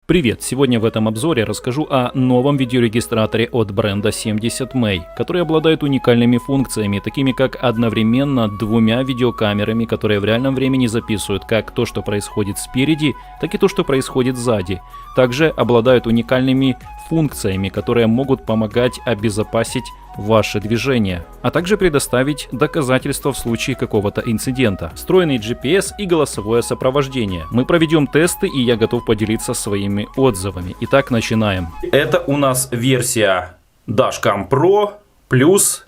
Привет! Сегодня в этом обзоре расскажу о новом видеорегистраторе от бренда 70May, который обладает уникальными функциями, такими как одновременно двумя видеокамерами, которые в реальном времени записывают как то, что происходит спереди, так и то, что происходит сзади. Также обладают уникальными функциями, которые могут помогать обезопасить ваши движения, а также предоставить доказательства в случае какого-то инцидента, встроенный GPS и голосовое сопровождение. Мы проведем тесты, и я готов поделиться своими отзывами. Итак, начинаем. Это у нас версия Dashcam Pro плюс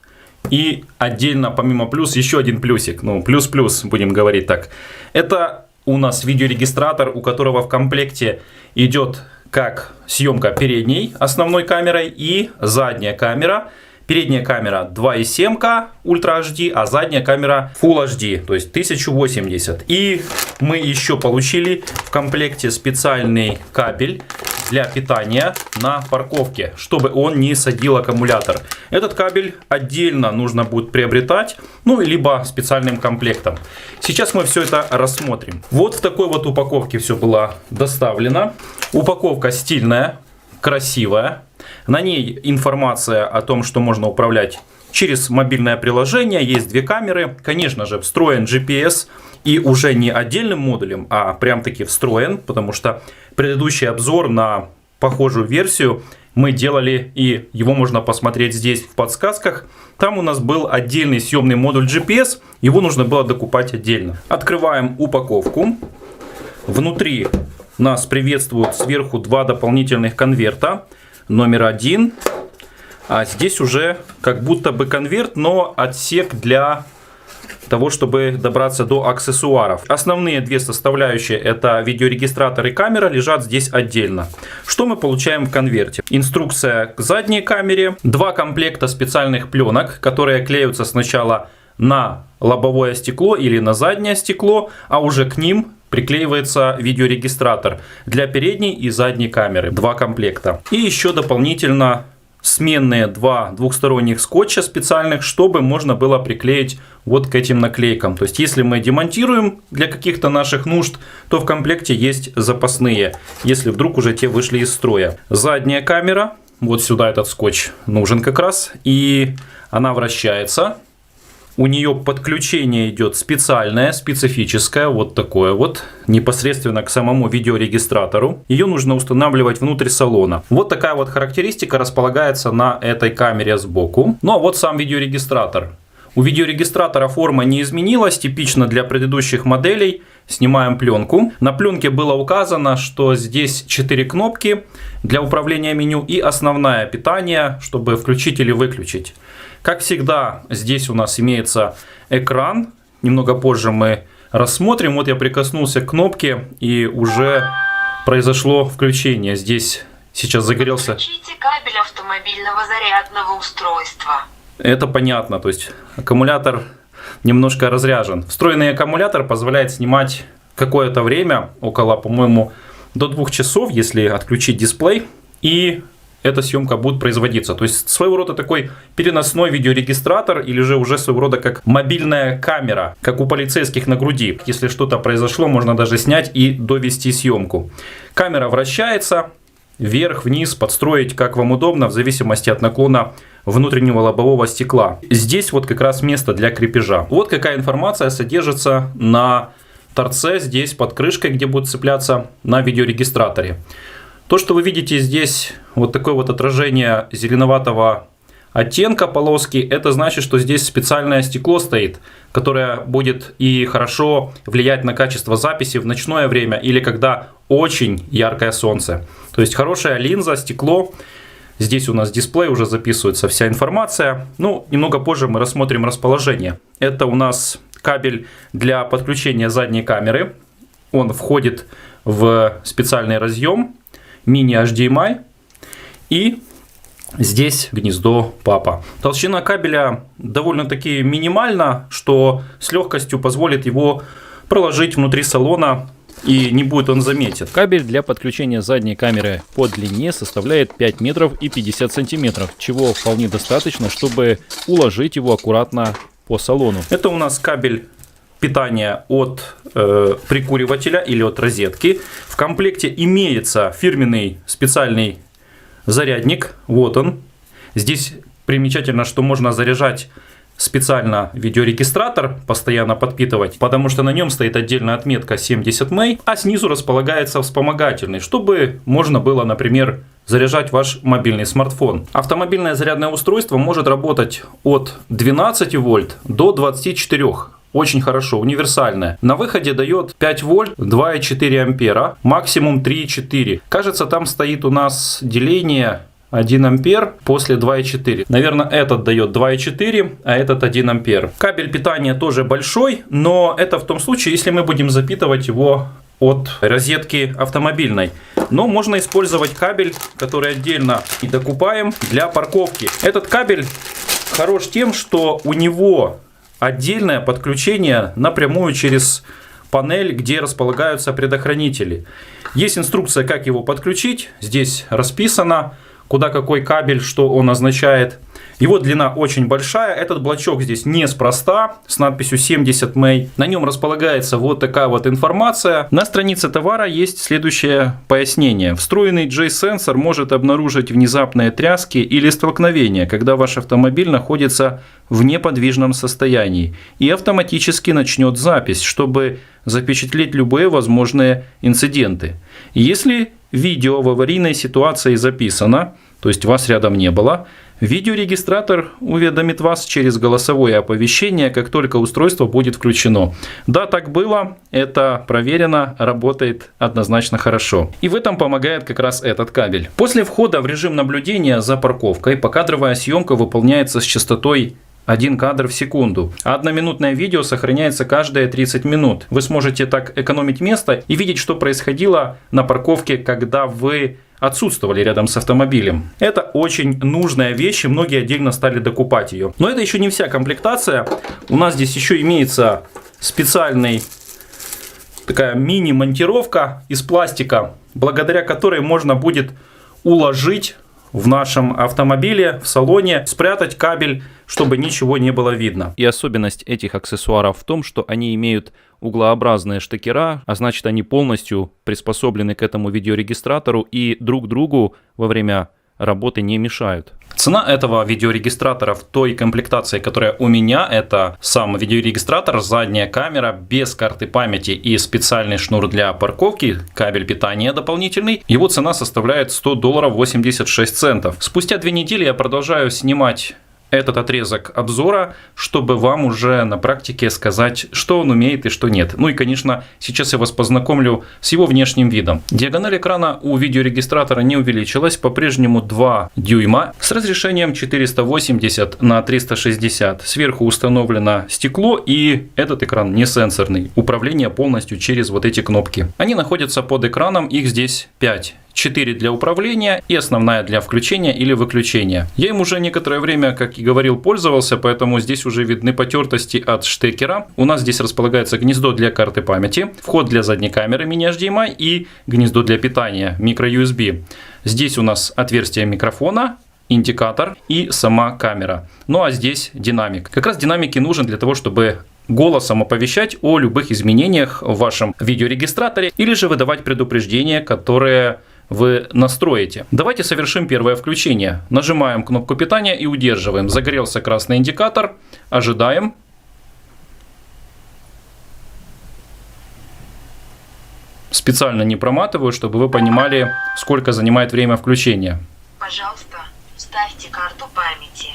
и отдельно помимо плюс еще один плюсик, плюс-плюс будем говорить так. Это у нас видеорегистратор, у которого в комплекте идет как съемка передней основной камерой и задняя камера. Передняя камера 2,7К Ультра HD, а задняя камера Full HD, то есть 1080. И мы еще получили в комплекте специальный кабель для питания на парковке, чтобы он не садил аккумулятор. Этот кабель отдельно нужно будет приобретать, либо специальным комплектом. Сейчас мы все это рассмотрим. Вот в такой вот упаковке все было доставлено. Упаковка стильная, красивая. На ней информация о том, что можно управлять через мобильное приложение. Есть две камеры. Конечно же, встроен GPS. И уже не отдельным модулем, а прям таки встроен. Потому что предыдущий обзор на похожую версию мы делали. И его можно посмотреть здесь в подсказках. Там у нас был отдельный съемный модуль GPS. Его нужно было докупать отдельно. Открываем упаковку. Внутри нас приветствуют сверху два дополнительных конверта. Номер 1. А здесь уже как будто бы конверт, но отсек для того, чтобы добраться до аксессуаров. Основные две составляющие, это видеорегистратор и камера, лежат здесь отдельно. Что мы получаем в конверте? Инструкция к задней камере, два комплекта специальных пленок, которые клеются сначала на лобовое стекло или на заднее стекло, а уже к ним приклеивается видеорегистратор для передней и задней камеры. Два комплекта. И еще дополнительно сменные два двухсторонних скотча специальных, чтобы можно было приклеить вот к этим наклейкам. То есть, если мы демонтируем для каких-то наших нужд, то в комплекте есть запасные, если вдруг уже те вышли из строя. Задняя камера. Вот сюда этот скотч нужен как раз. И она вращается. У нее подключение идет специальное, специфическое, вот такое вот, непосредственно к самому видеорегистратору. Ее нужно устанавливать внутрь салона. Вот такая вот характеристика располагается на этой камере сбоку. Ну а вот сам видеорегистратор. У видеорегистратора форма не изменилась, типично для предыдущих моделей. Снимаем пленку. На пленке было указано, что здесь 4 кнопки для управления меню и основное питание, чтобы включить или выключить. Как всегда, здесь у нас имеется экран. Немного позже мы рассмотрим. Вот я прикоснулся к кнопке, и уже произошло включение. Здесь сейчас загорелся. Подключите кабель автомобильного зарядного устройства. Это понятно, то есть аккумулятор немножко разряжен. Встроенный аккумулятор позволяет снимать какое-то время, около, по-моему, до 2 часов, если отключить дисплей. И эта съемка будет производиться. То есть своего рода такой переносной видеорегистратор или же уже своего рода как мобильная камера, как у полицейских на груди. Если что-то произошло, можно даже снять и довести съемку. Камера вращается вверх, вниз, подстроить как вам удобно в зависимости от наклона внутреннего лобового стекла. Здесь вот как раз место для крепежа. Вот какая информация содержится на торце здесь под крышкой, где будет цепляться на видеорегистраторе. То, что вы видите здесь, вот такое вот отражение зеленоватого оттенка полоски, это значит, что здесь специальное стекло стоит, которое будет и хорошо влиять на качество записи в ночное время или когда очень яркое солнце. То есть хорошая линза, стекло. Здесь у нас дисплей, уже записывается вся информация. Немного позже мы рассмотрим расположение. Это у нас кабель для подключения задней камеры. Он входит в специальный разъем мини-HDMI. И здесь гнездо папа. Толщина кабеля довольно-таки минимальна, что с легкостью позволит его проложить внутри салона, и не будет он заметен. Кабель для подключения задней камеры по длине составляет 5 метров и 50 сантиметров, чего вполне достаточно, чтобы уложить его аккуратно по салону. Это у нас кабель питания от прикуривателя или от розетки. В комплекте имеется фирменный специальный зарядник. Вот он. Здесь примечательно, что можно заряжать специально видеорегистратор, постоянно подпитывать, потому что на нем стоит отдельная отметка 70 мэй, а снизу располагается вспомогательный, чтобы можно было, например, заряжать ваш мобильный смартфон. Автомобильное зарядное устройство может работать от 12 вольт до 24. Очень хорошо, универсальное. На выходе дает 5 вольт, 2,4 ампера, максимум 3,4. Кажется, там стоит у нас деление 1 ампер после 2,4. Наверное, этот дает 2,4, а этот 1 ампер. Кабель питания тоже большой, но это в том случае, если мы будем запитывать его от розетки автомобильной. Но можно использовать кабель, который отдельно и докупаем для парковки. Этот кабель хорош тем, что у него отдельное подключение напрямую через панель, где располагаются предохранители. Есть инструкция, как его подключить. Здесь расписано, куда какой кабель, что он означает. Его длина очень большая. Этот блочок здесь неспроста, с надписью 70 мэй. На нем располагается вот такая вот информация. На странице товара есть следующее пояснение. Встроенный J-сенсор может обнаружить внезапные тряски или столкновения, когда ваш автомобиль находится в неподвижном состоянии, и автоматически начнет запись, чтобы запечатлеть любые возможные инциденты. Если видео в аварийной ситуации записано, то есть вас рядом не было, видеорегистратор уведомит вас через голосовое оповещение, как только устройство будет включено. Да, так было, это проверено, работает однозначно хорошо. И в этом помогает как раз этот кабель. После входа в режим наблюдения за парковкой покадровая съемка выполняется с частотой 1 кадр в секунду. А одноминутное видео сохраняется каждые 30 минут. Вы сможете так экономить место и видеть, что происходило на парковке, когда вы отсутствовали рядом с автомобилем. Это очень нужная вещь, и многие отдельно стали докупать ее. Но это еще не вся комплектация. У нас здесь еще имеется специальный такая мини-монтировка из пластика, благодаря которой можно будет уложить в нашем автомобиле, в салоне, спрятать кабель, чтобы ничего не было видно. И особенность этих аксессуаров в том, что они имеют углообразные штекера, а значит, они полностью приспособлены к этому видеорегистратору и друг другу во время работы не мешают. Цена этого видеорегистратора в той комплектации, которая у меня, это сам видеорегистратор, задняя камера без карты памяти и специальный шнур для парковки, кабель питания дополнительный. Его цена составляет $100.86. Спустя 2 недели я продолжаю снимать этот отрезок обзора, чтобы вам уже на практике сказать, что он умеет и что нет. Ну и, конечно, сейчас я вас познакомлю с его внешним видом. Диагональ экрана у видеорегистратора не увеличилась, по-прежнему 2 дюйма с разрешением 480 на 360. Сверху установлено стекло, и этот экран не сенсорный. Управление полностью через вот эти кнопки. Они находятся под экраном, их здесь 5. 4 для управления и основная для включения или выключения. Я им уже некоторое время, как и говорил, пользовался, поэтому здесь уже видны потертости от штекера. У нас здесь располагается гнездо для карты памяти, вход для задней камеры mini-HDMI и гнездо для питания micro-USB. Здесь у нас отверстие микрофона, индикатор и сама камера. Ну а здесь динамик. Как раз динамик и нужен для того, чтобы голосом оповещать о любых изменениях в вашем видеорегистраторе или же выдавать предупреждения, которые вы настроите. Давайте совершим первое включение. Нажимаем кнопку питания и удерживаем. Загорелся красный индикатор. Ожидаем. Специально не проматываю, чтобы вы понимали, сколько занимает время включения. Пожалуйста, вставьте карту памяти.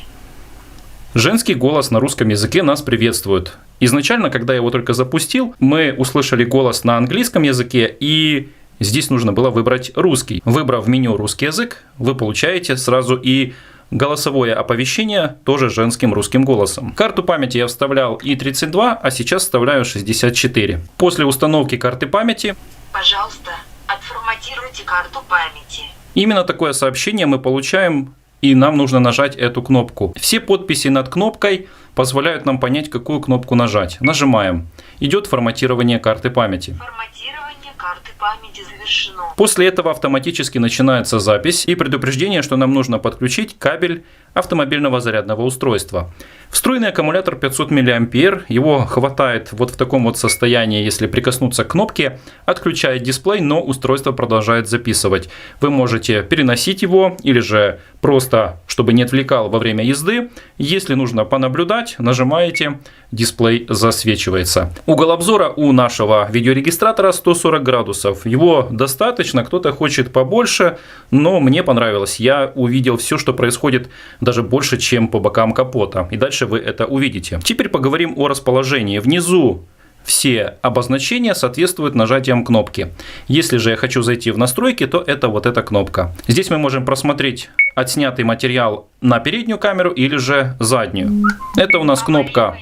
Женский голос на русском языке нас приветствует. Изначально, когда я его только запустил, мы услышали голос на английском языке, и здесь нужно было выбрать русский. Выбрав меню «Русский язык», вы получаете сразу и голосовое оповещение, тоже женским русским голосом. Карту памяти я вставлял И32, а сейчас вставляю 64. После установки карты памяти, пожалуйста, отформатируйте карту памяти. Именно такое сообщение мы получаем, и нам нужно нажать эту кнопку. Все подписи над кнопкой позволяют нам понять, какую кнопку нажать. Нажимаем. Идет форматирование карты памяти. Форматирование карты памяти завершено. После этого автоматически начинается запись и предупреждение, что нам нужно подключить кабель автомобильного зарядного устройства. Встроенный аккумулятор 500 мА, его хватает вот в таком вот состоянии, если прикоснуться к кнопке, отключает дисплей, но устройство продолжает записывать. Вы можете переносить его или же просто, чтобы не отвлекал во время езды. Если нужно понаблюдать, нажимаете, дисплей засвечивается. Угол обзора у нашего видеорегистратора 140 градусов. Его достаточно, кто-то хочет побольше, но мне понравилось. Я увидел все, что происходит даже больше, чем по бокам капота. И дальше вы это увидите. Теперь поговорим о расположении. Внизу все обозначения соответствуют нажатиям кнопки. Если же я хочу зайти в настройки, то это вот эта кнопка. Здесь мы можем просмотреть отснятый материал на переднюю камеру или же заднюю. Это у нас кнопка,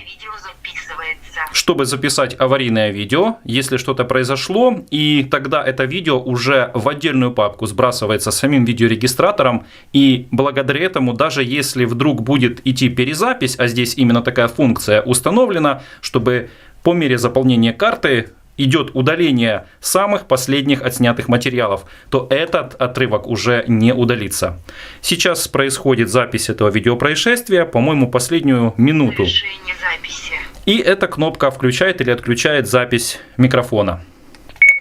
чтобы записать аварийное видео, если что-то произошло, и тогда это видео уже в отдельную папку сбрасывается самим видеорегистратором, и благодаря этому, даже если вдруг будет идти перезапись, а здесь именно такая функция установлена, чтобы по мере заполнения карты идет удаление самых последних отснятых материалов, то этот отрывок уже не удалится. Сейчас происходит запись этого видеопроисшествия, по-моему, последнюю минуту. И эта кнопка включает или отключает запись микрофона.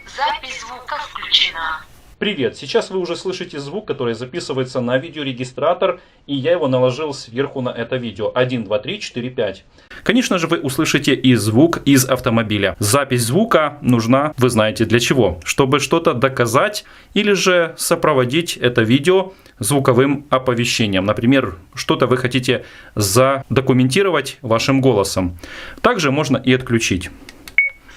Запись звука включена. Привет, сейчас вы уже слышите звук, который записывается на видеорегистратор, и я его наложил сверху на это видео. 1, 2, 3, 4, 5. Конечно же, вы услышите и звук из автомобиля. Запись звука нужна, вы знаете для чего. Чтобы что-то доказать или же сопроводить это видео звуковым оповещением. Например, что-то вы хотите задокументировать вашим голосом. Также можно и отключить.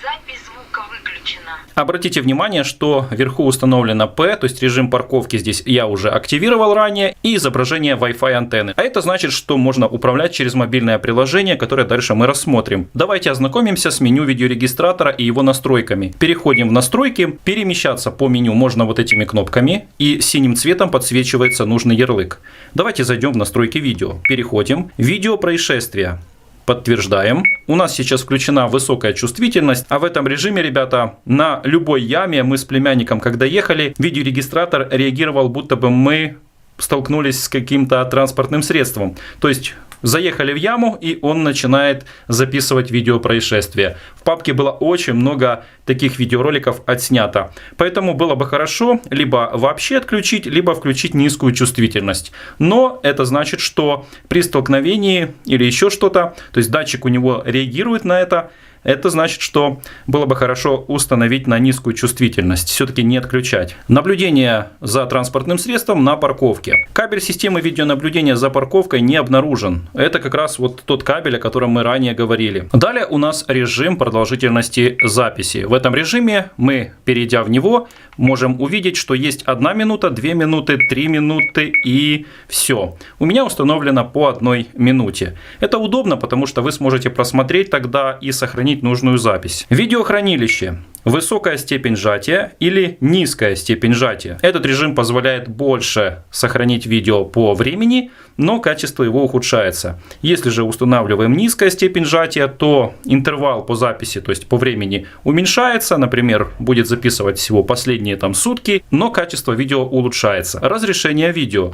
Запись звука выключена. Обратите внимание, что вверху установлено P, то есть режим парковки здесь я уже активировал ранее, и изображение Wi-Fi антенны. А это значит, что можно управлять через мобильное приложение, которое дальше мы рассмотрим. Давайте ознакомимся с меню видеорегистратора и его настройками. Переходим в настройки. Перемещаться по меню можно вот этими кнопками, и синим цветом подсвечивается нужный ярлык. Давайте зайдем в настройки видео. Переходим. Видео происшествия. Подтверждаем. У нас сейчас включена высокая чувствительность, а в этом режиме, ребята, на любой яме мы с племянником, когда ехали, видеорегистратор реагировал, будто бы мы столкнулись с каким-то транспортным средством. То есть заехали в яму, и он начинает записывать видеопроисшествие. В папке было очень много таких видеороликов отснято. Поэтому было бы хорошо либо вообще отключить, либо включить низкую чувствительность. Но это значит, что при столкновении или еще что-то, то есть датчик у него реагирует на это, это значит, что было бы хорошо установить на низкую чувствительность, все-таки не отключать. Наблюдение за транспортным средством на парковке. Кабель системы видеонаблюдения за парковкой не обнаружен. Это как раз вот тот кабель, о котором мы ранее говорили. Далее у нас режим продолжительности записи. В этом режиме мы, перейдя в него, можем увидеть, что есть 1 минута, 2 минуты, 3 минуты и все. У меня установлено по 1 минуте. Это удобно, потому что вы сможете просмотреть тогда и сохранить нужную запись. Видеохранилище. Высокая степень сжатия или низкая степень сжатия. Этот режим позволяет больше сохранить видео по времени, но качество его ухудшается. Если же устанавливаем низкая степень сжатия, то интервал по записи, то есть по времени, уменьшается. Например, будет записывать всего последние сутки, но качество видео улучшается. Разрешение видео.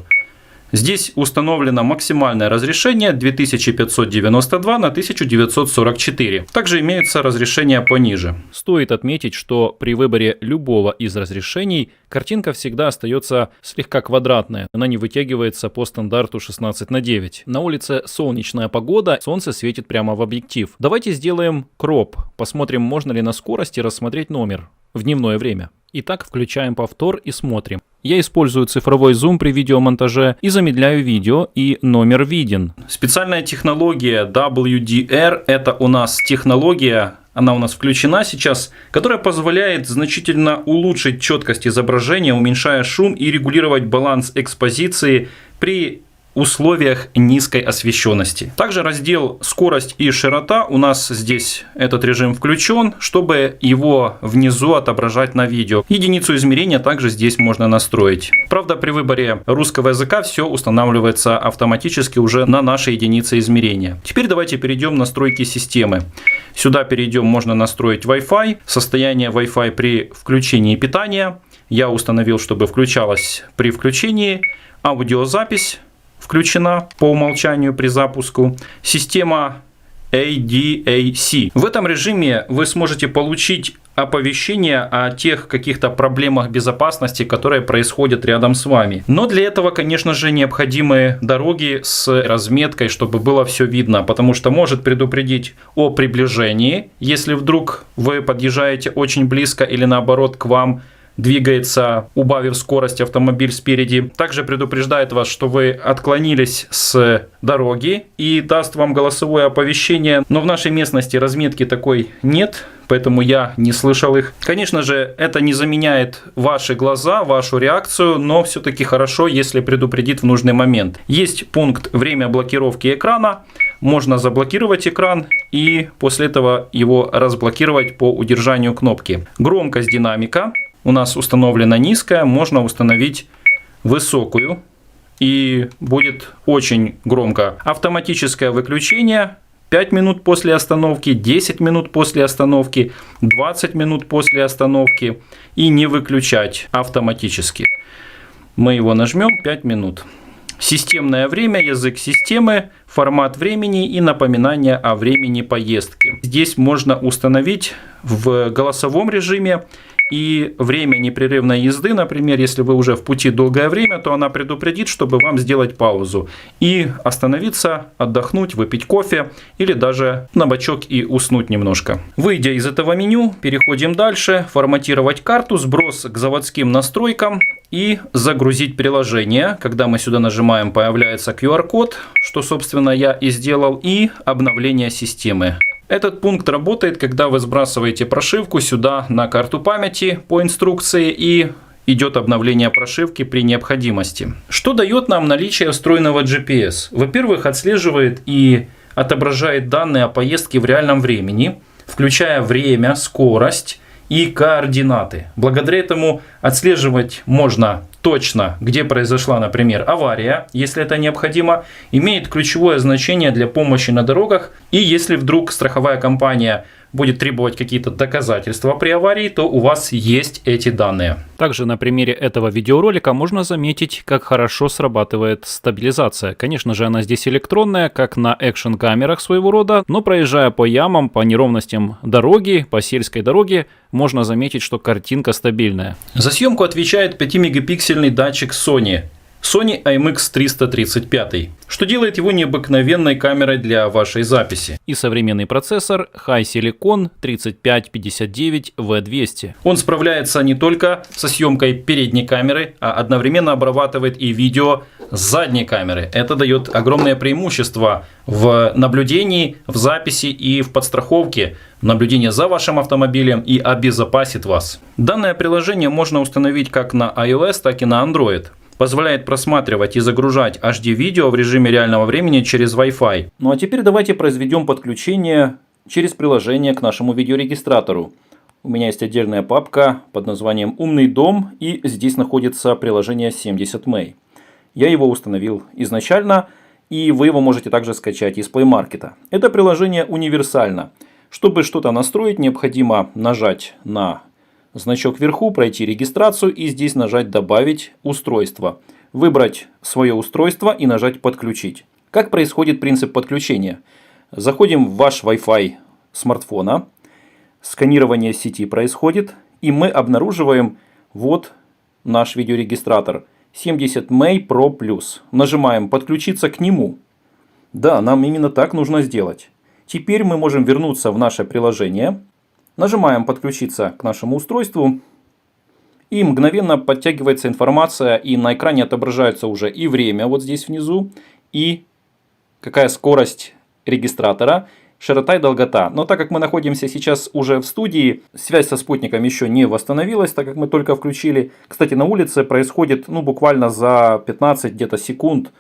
Здесь установлено максимальное разрешение 2592 на 1944. Также имеются разрешения пониже. Стоит отметить, что при выборе любого из разрешений картинка всегда остается слегка квадратная. Она не вытягивается по стандарту 16:9. На улице солнечная погода, солнце светит прямо в объектив. Давайте сделаем кроп. Посмотрим, можно ли на скорости рассмотреть номер в дневное время. Итак, включаем повтор и смотрим. Я использую цифровой зум при видеомонтаже и замедляю видео, и номер виден. Специальная технология WDR, это у нас технология, она у нас включена сейчас, которая позволяет значительно улучшить четкость изображения, уменьшая шум и регулировать баланс экспозиции при условиях низкой освещенности. Также раздел скорость и широта, у нас здесь этот режим включен, чтобы его внизу отображать на видео. Единицу измерения также здесь можно настроить. Правда, при выборе русского языка все устанавливается автоматически уже на наши единицы измерения. Теперь давайте перейдем в настройки системы. Сюда перейдем, можно настроить Wi-Fi, состояние Wi-Fi при включении питания. Я установил, чтобы включалось при включении, аудиозапись, включена по умолчанию при запуску. Система ADAC. В этом режиме вы сможете получить оповещения о тех каких-то проблемах безопасности, которые происходят рядом с вами. Но для этого, конечно же, необходимы дороги с разметкой, чтобы было все видно, потому что может предупредить о приближении, если вдруг вы подъезжаете очень близко или наоборот к вам двигается, убавив скорость, автомобиль спереди. Также предупреждает вас, что вы отклонились с дороги и даст вам голосовое оповещение. Но в нашей местности разметки такой нет, поэтому я не слышал их. Конечно же, это не заменяет ваши глаза, вашу реакцию, но все-таки хорошо, если предупредит в нужный момент. Есть пункт «Время блокировки экрана». Можно заблокировать экран и после этого его разблокировать по удержанию кнопки. Громкость динамика у нас установлена низкая, можно установить высокую и будет очень громко. Автоматическое выключение 5 минут после остановки, 10 минут после остановки, 20 минут после остановки и не выключать автоматически. Мы его нажмем 5 минут. Системное время, язык системы, формат времени и напоминание о времени поездки. Здесь можно установить в голосовом режиме и время непрерывной езды, например, если вы уже в пути долгое время, то она предупредит, чтобы вам сделать паузу и остановиться, отдохнуть, выпить кофе или даже на бочок и уснуть немножко. Выйдя из этого меню, переходим дальше. Форматировать карту, сброс к заводским настройкам и загрузить приложение. Когда мы сюда нажимаем, появляется QR-код, что, собственно, я и сделал, и обновление системы. Этот пункт работает, когда вы сбрасываете прошивку сюда на карту памяти по инструкции и идет обновление прошивки при необходимости. Что дает нам наличие встроенного GPS? Во-первых, отслеживает и отображает данные о поездке в реальном времени, включая время, скорость и координаты. Благодаря этому отслеживать можно точно, где произошла, например, авария, если это необходимо, имеет ключевое значение для помощи на дорогах. И если вдруг страховая компания будет требовать какие-то доказательства при аварии, то у вас есть эти данные. Также на примере этого видеоролика можно заметить, как хорошо срабатывает стабилизация. Конечно же, она здесь электронная, как на экшн-камерах своего рода, но проезжая по ямам, по неровностям дороги, по сельской дороге, можно заметить, что картинка стабильная. За съемку отвечает 5-мегапиксельный датчик Sony IMX335, что делает его необыкновенной камерой для вашей записи. И современный процессор HiSilicon 3559V200. Он справляется не только со съемкой передней камеры, а одновременно обрабатывает и видео с задней камеры. Это дает огромное преимущество в наблюдении, в записи и в подстраховке, наблюдение за вашим автомобилем и обезопасит вас. Данное приложение можно установить как на iOS, так и на Android. Позволяет просматривать и загружать HD-видео в режиме реального времени через Wi-Fi. Ну а теперь давайте произведем подключение через приложение к нашему видеорегистратору. У меня есть отдельная папка под названием «Умный дом», и здесь находится приложение 70 May. Я его установил изначально, и вы его можете также скачать из Play Market. Это приложение универсально. Чтобы что-то настроить, необходимо нажать на значок вверху, пройти регистрацию и здесь нажать «Добавить устройство». Выбрать свое устройство и нажать «Подключить». Как происходит принцип подключения? Заходим в ваш Wi-Fi смартфона, сканирование сети происходит, и мы обнаруживаем вот наш видеорегистратор 70 May Pro Plus. Нажимаем «Подключиться к нему». Да, нам именно так нужно сделать. Теперь мы можем вернуться в наше приложение. Нажимаем «Подключиться к нашему устройству», и мгновенно подтягивается информация, и на экране отображается уже и время вот здесь внизу, и какая скорость регистратора, широта и долгота. Но так как мы находимся сейчас уже в студии, связь со спутником еще не восстановилась, так как мы только включили. Кстати, на улице происходит буквально за 15 где-то секунд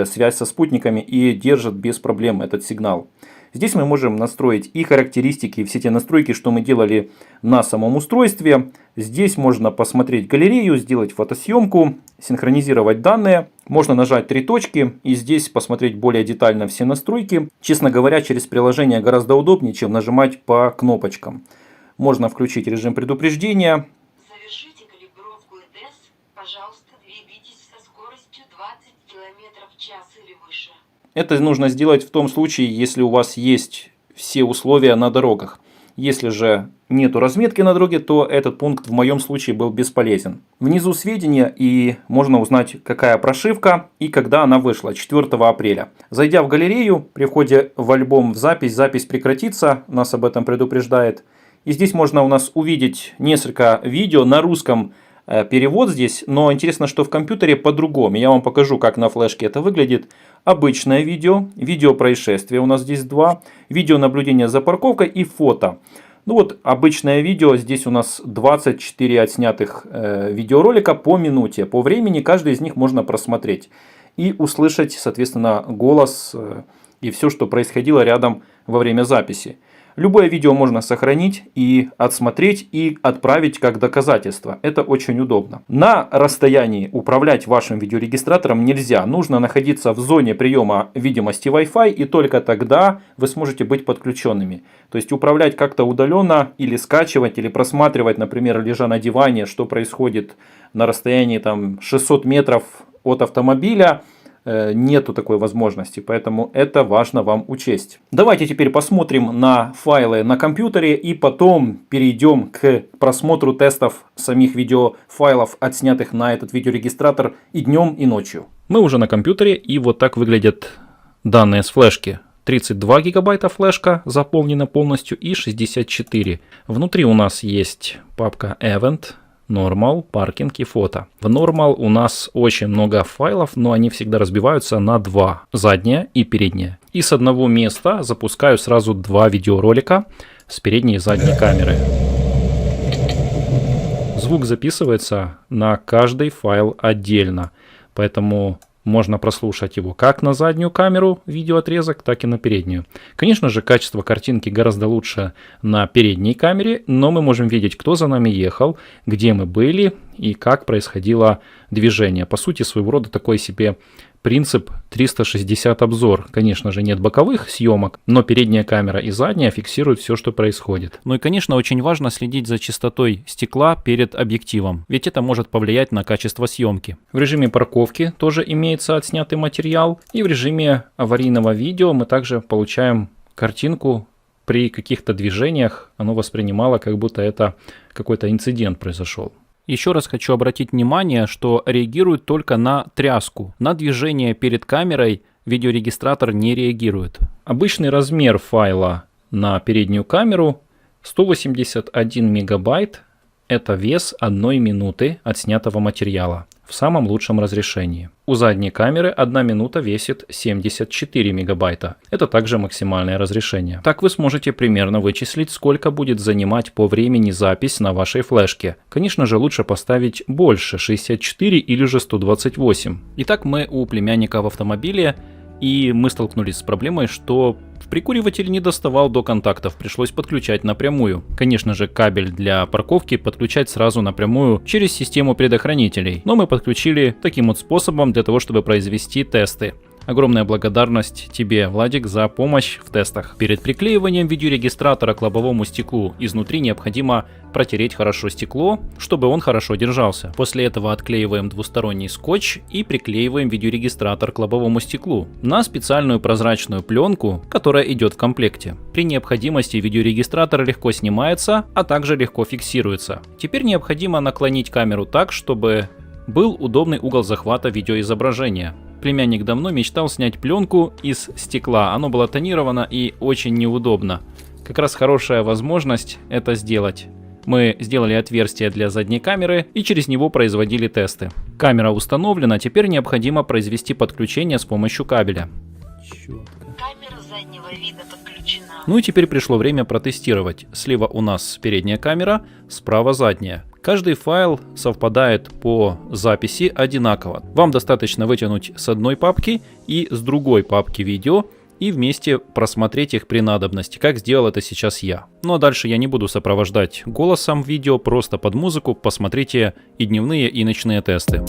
связь со спутниками и держит без проблем этот сигнал. Здесь мы можем настроить и характеристики, все те настройки, что мы делали на самом устройстве. Здесь можно посмотреть галерею, сделать фотосъемку, синхронизировать данные. Можно нажать 3 точки и здесь посмотреть более детально все настройки. Честно говоря, через приложение гораздо удобнее, чем нажимать по кнопочкам. Можно включить режим предупреждения. Завершите калибровку ЭТС. Пожалуйста, двигайтесь двигайтесь со скоростью 20 км в час или выше. Это нужно сделать в том случае, если у вас есть все условия на дорогах. Если же нету разметки на дороге, то этот пункт в моем случае был бесполезен. Внизу сведения, и можно узнать, какая прошивка и когда она вышла, 4 апреля. Зайдя в галерею, при входе в альбом в запись прекратится, нас об этом предупреждает. И здесь можно у нас увидеть несколько видео на русском, перевод здесь, но интересно, что в компьютере по-другому. Я вам покажу, как на флешке это выглядит. Обычное видео, видео происшествия у нас здесь 2, видео наблюдения за парковкой и фото. Ну вот обычное видео, здесь у нас 24 отснятых видеоролика по минуте. По времени каждый из них можно просмотреть и услышать, соответственно, голос и все, что происходило рядом во время записи. Любое видео можно сохранить и отсмотреть и отправить как доказательство. Это очень удобно. На расстоянии управлять вашим видеорегистратором нельзя. Нужно находиться в зоне приема видимости Wi-Fi, и только тогда вы сможете быть подключенными. То есть управлять как-то удаленно или скачивать, или просматривать, например, лежа на диване, что происходит на расстоянии там 600 метров от автомобиля. Нету такой возможности, поэтому это важно вам учесть. Давайте теперь посмотрим на файлы на компьютере и потом перейдем к просмотру тестов самих видеофайлов, отснятых на этот видеорегистратор и днем, и ночью. Мы уже на компьютере, и вот так выглядят данные с флешки. 32 гигабайта флешка заполнена полностью и 64. Внутри у нас есть папка Event, Normal, паркинг и фото. В Normal у нас очень много файлов, но они всегда разбиваются на 2. Заднее и переднее. И с одного места запускаю сразу 2 видеоролика с передней и задней камеры. Звук записывается на каждый файл отдельно, поэтому можно прослушать его как на заднюю камеру видеоотрезок, так и на переднюю. Конечно же, качество картинки гораздо лучше на передней камере, но мы можем видеть, кто за нами ехал, где мы были и как происходило движение. По сути, своего рода такой себе принцип 360 обзор. Конечно же, нет боковых съемок, но передняя камера и задняя фиксируют все, что происходит. Ну и, конечно, очень важно следить за чистотой стекла перед объективом, ведь это может повлиять на качество съемки. В режиме парковки тоже имеется отснятый материал, и в режиме аварийного видео мы также получаем картинку. При каких-то движениях оно воспринимало, как будто это какой-то инцидент произошел. Еще раз хочу обратить внимание, что реагирует только на тряску. На движение перед камерой видеорегистратор не реагирует. Обычный размер файла на переднюю камеру 181 мегабайт. Это вес 1 минуты отснятого материала в самом лучшем разрешении. У задней камеры 1 минута весит 74 мегабайта. Это также максимальное разрешение. Так вы сможете примерно вычислить, сколько будет занимать по времени запись на вашей флешке. Конечно же, лучше поставить больше, 64 или же 128. Итак, мы у племянника в автомобиле, и мы столкнулись с проблемой, что прикуриватель не доставал до контактов, пришлось подключать напрямую. Конечно же, кабель для парковки подключать сразу напрямую через систему предохранителей. Но мы подключили таким вот способом для того, чтобы произвести тесты. Огромная благодарность тебе, Владик, за помощь в тестах. Перед приклеиванием видеорегистратора к лобовому стеклу изнутри необходимо протереть хорошо стекло, чтобы он хорошо держался. После этого отклеиваем двусторонний скотч и приклеиваем видеорегистратор к лобовому стеклу на специальную прозрачную пленку, которая идет в комплекте. При необходимости видеорегистратор легко снимается, а также легко фиксируется. Теперь необходимо наклонить камеру так, чтобы был удобный угол захвата видеоизображения. Племянник давно мечтал снять пленку из стекла, оно было тонировано и очень неудобно. Как раз хорошая возможность это сделать. Мы сделали отверстие для задней камеры и через него производили тесты. Камера установлена, теперь необходимо произвести подключение с помощью кабеля. Камера заднего вида подключена. Ну и теперь пришло время протестировать. Слева у нас передняя камера, справа задняя. Каждый файл совпадает по записи одинаково. Вам достаточно вытянуть с одной папки и с другой папки видео и вместе просмотреть их при надобности, как сделал это сейчас я. Ну а дальше я не буду сопровождать голосом видео, просто под музыку посмотрите и дневные, и ночные тесты.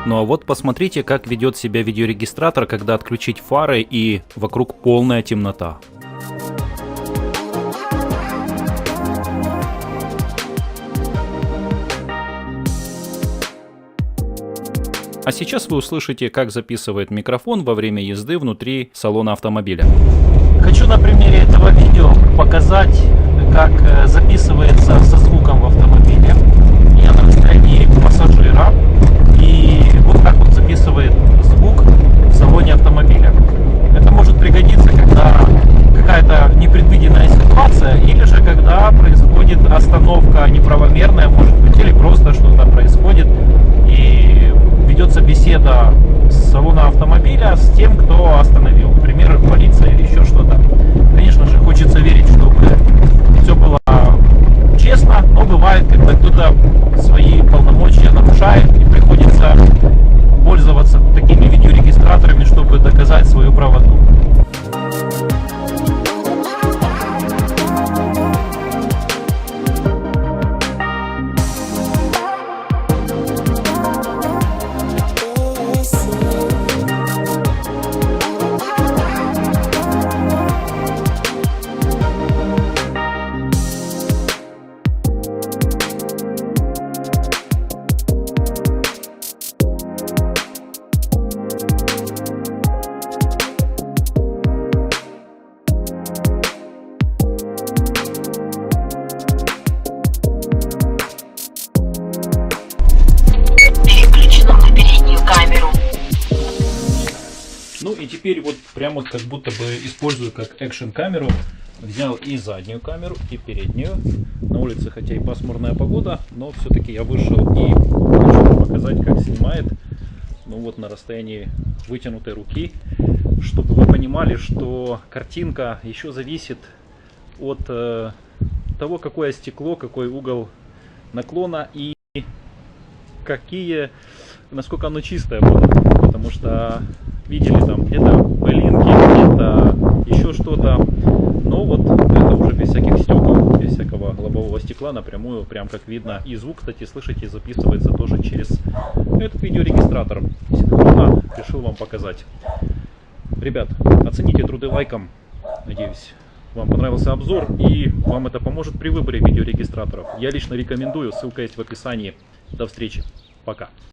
Ну а вот посмотрите, как ведет себя видеорегистратор, когда отключить фары и вокруг полная темнота. А сейчас вы услышите, как записывает микрофон во время езды внутри салона автомобиля. Хочу на примере этого видео показать, как записывается со звуком в автомобиле. Я на расстоянии пассажира, и вот так вот записывает звук в салоне автомобиля. Это может пригодиться, когда какая-то непредвиденная ситуация, или же когда происходит остановка неправомерная, может быть, или просто что-то происходит, и ведется беседа с салона автомобиля с тем, кто остановил, например, полиция или еще что-то. Конечно же, хочется верить, чтобы все было честно, но бывает, когда кто-то свои полномочия нарушает и приходится пользоваться такими видеорегистраторами, чтобы доказать свою правоту. Переключено на переднюю камеру. Ну и теперь вот прямо как будто бы использую как экшн камеру. Взял и заднюю камеру, и переднюю. На улице хотя и пасмурная погода, но все-таки я вышел и решил показать, как снимает. Ну вот на расстоянии вытянутой руки, чтобы вы понимали, что картинка еще зависит от того, какое стекло, какой угол наклона и насколько оно чистое будет. Потому что видели там где-то пылинки, где-то еще что-то. Но вот это уже без всяких стекол, без всякого лобового стекла напрямую, прям как видно. И звук, кстати, слышите, записывается тоже через этот видеорегистратор. Синхронно решил вам показать. Ребят, оцените труды лайком. Надеюсь, вам понравился обзор и вам это поможет при выборе видеорегистраторов. Я лично рекомендую, ссылка есть в описании. До встречи, пока.